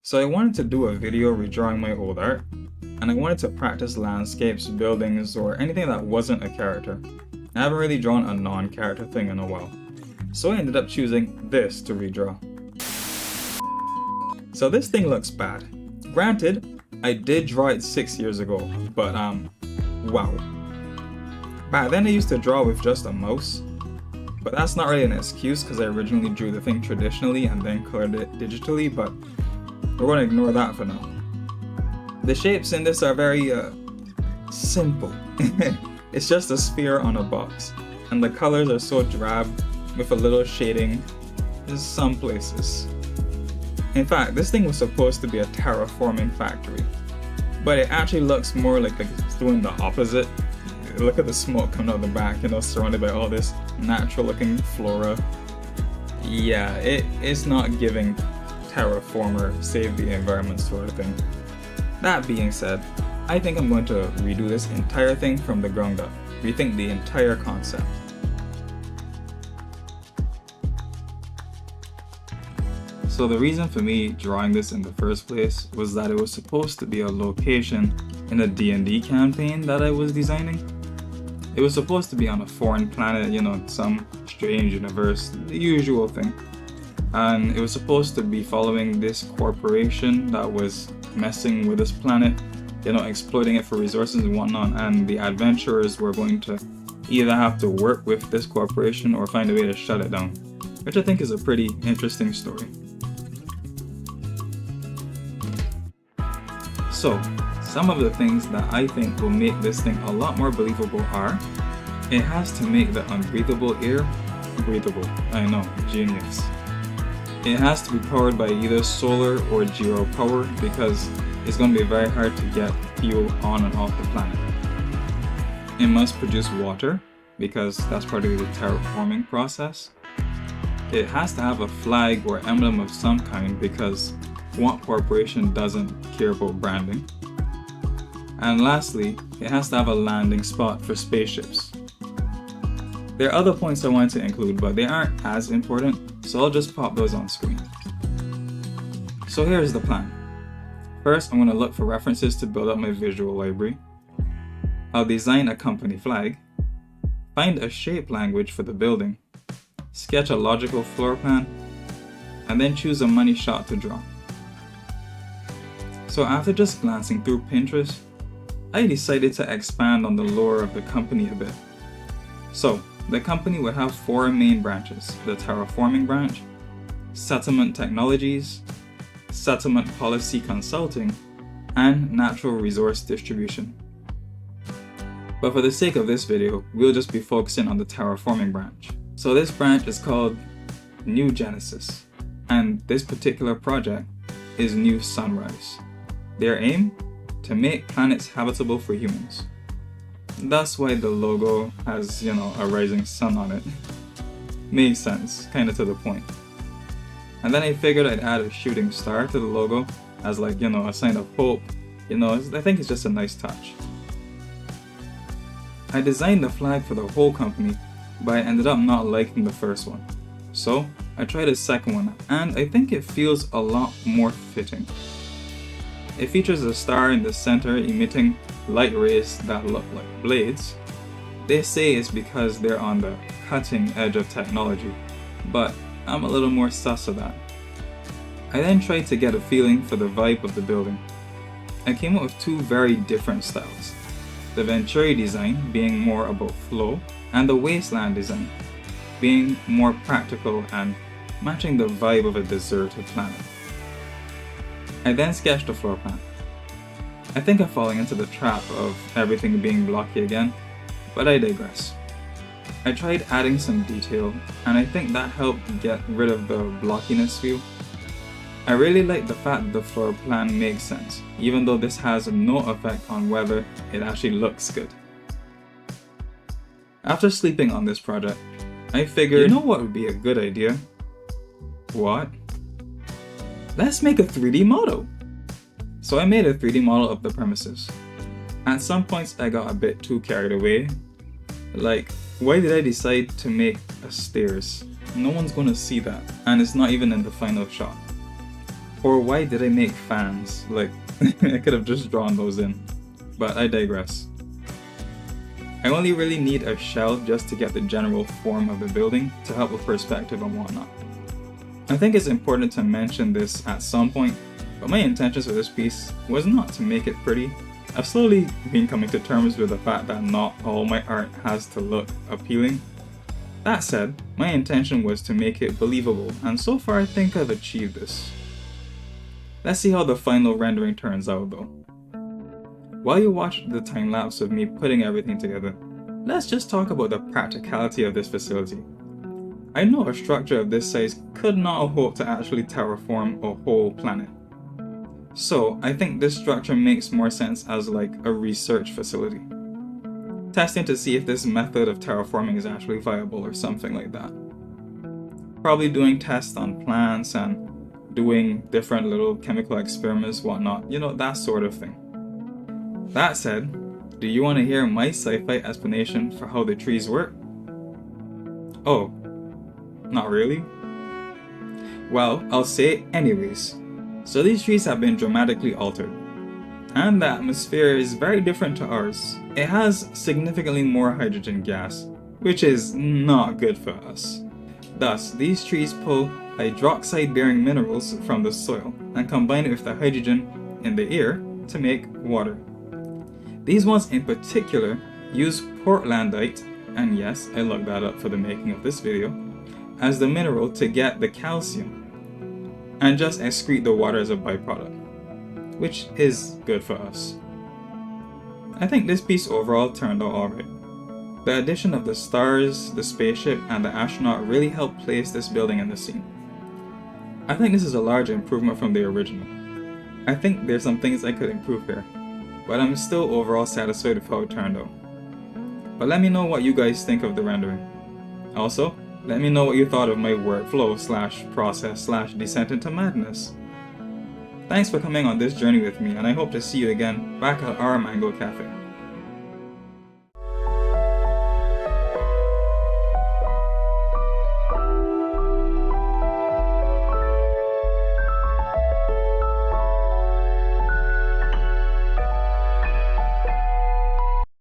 So I wanted to do a video redrawing my old art, and I wanted to practice landscapes, buildings, or anything that wasn't a character. I haven't really drawn a non-character thing in a while, so I ended up choosing this to redraw. So this thing looks bad. Granted, I did draw it 6 years ago, but wow. Back then I used to draw with just a mouse, but that's not really an excuse because I originally drew the thing traditionally and then colored it digitally, but we're going to ignore that for now. The shapes in this are very simple. It's just a sphere on a box, and the colors are so drab with a little shading in some places. In fact, this thing was supposed to be a terraforming factory, but it actually looks more like it's doing the opposite. Look at the smoke coming out the back, surrounded by all this natural looking flora. Yeah, it's not giving terraformer, save the environment sort of thing. That being said, I think I'm going to redo this entire thing from the ground up, rethink the entire concept. So the reason for me drawing this in the first place was that it was supposed to be a location in a D&D campaign that I was designing. It was supposed to be on a foreign planet, some strange universe, the usual thing. And it was supposed to be following this corporation that was messing with this planet, exploiting it for resources and whatnot, and the adventurers were going to either have to work with this corporation or find a way to shut it down, which I think is a pretty interesting story. So, some of the things that I think will make this thing a lot more believable are, it has to make the unbreathable air breathable. I know, genius. It has to be powered by either solar or geo power because it's going to be very hard to get fuel on and off the planet. It must produce water because that's part of the terraforming process. It has to have a flag or emblem of some kind because what corporation doesn't care about branding? And lastly, it has to have a landing spot for spaceships. There are other points I wanted to include, but they aren't as important, so I'll just pop those on screen. So here's the plan. First, I'm going to look for references to build up my visual library. I'll design a company flag, find a shape language for the building, sketch a logical floor plan, and then choose a money shot to draw. So after just glancing through Pinterest, I decided to expand on the lore of the company a bit. So, the company would have 4 main branches: the Terraforming branch, Settlement Technologies, Settlement Policy Consulting, and Natural Resource Distribution. But for the sake of this video, we'll just be focusing on the Terraforming branch. So this branch is called New Genesis, and this particular project is New Sunrise. Their aim? To make planets habitable for humans. That's why the logo has, a rising sun on it. Makes sense, kinda to the point. And then I figured I'd add a shooting star to the logo as a sign of hope. I think it's just a nice touch. I designed the flag for the whole company, but I ended up not liking the first one. So I tried a second one, and I think it feels a lot more fitting. It features a star in the center emitting light rays that look like blades. They say it's because they're on the cutting edge of technology, but I'm a little more sus of that. I then tried to get a feeling for the vibe of the building. I came up with 2 very different styles. The Venturi design being more about flow, and the Wasteland design being more practical and matching the vibe of a deserted planet. I then sketched a floor plan. I think I'm falling into the trap of everything being blocky again, but I digress. I tried adding some detail, and I think that helped get rid of the blockiness feel. I really like the fact that the floor plan makes sense, even though this has no effect on whether it actually looks good. After sleeping on this project, I figured, what would be a good idea? What? Let's make a 3D model! So I made a 3D model of the premises. At some points I got a bit too carried away. Why did I decide to make a stairs? No one's gonna see that, and it's not even in the final shot. Or why did I make fans? Like, I could have just drawn those in. But I digress. I only really need a shell just to get the general form of the building to help with perspective and whatnot. I think it's important to mention this at some point, but my intentions for this piece was not to make it pretty. I've slowly been coming to terms with the fact that not all my art has to look appealing. That said, my intention was to make it believable, and so far I think I've achieved this. Let's see how the final rendering turns out though. While you watch the time lapse of me putting everything together, let's just talk about the practicality of this facility. I know a structure of this size could not hope to actually terraform a whole planet. So I think this structure makes more sense as like a research facility. Testing to see if this method of terraforming is actually viable or something like that. Probably doing tests on plants and doing different little chemical experiments, whatnot, you know, that sort of thing. That said, do you want to hear my sci-fi explanation for how the trees work? Oh, not really? Well, I'll say it anyways. So these trees have been dramatically altered, and the atmosphere is very different to ours. It has significantly more hydrogen gas, which is not good for us. Thus, these trees pull hydroxide-bearing minerals from the soil and combine it with the hydrogen in the air to make water. These ones in particular use portlandite, and yes, I looked that up for the making of this video, as the mineral to get the calcium, and just excrete the water as a byproduct, which is good for us. I think this piece overall turned out alright. The addition of the stars, the spaceship, and the astronaut really helped place this building in the scene. I think this is a large improvement from the original. I think there's some things I could improve here, but I'm still overall satisfied with how it turned out. But let me know what you guys think of the rendering. Also, let me know what you thought of my workflow / process / descent into madness. Thanks for coming on this journey with me, and I hope to see you again back at our Mango Cafe.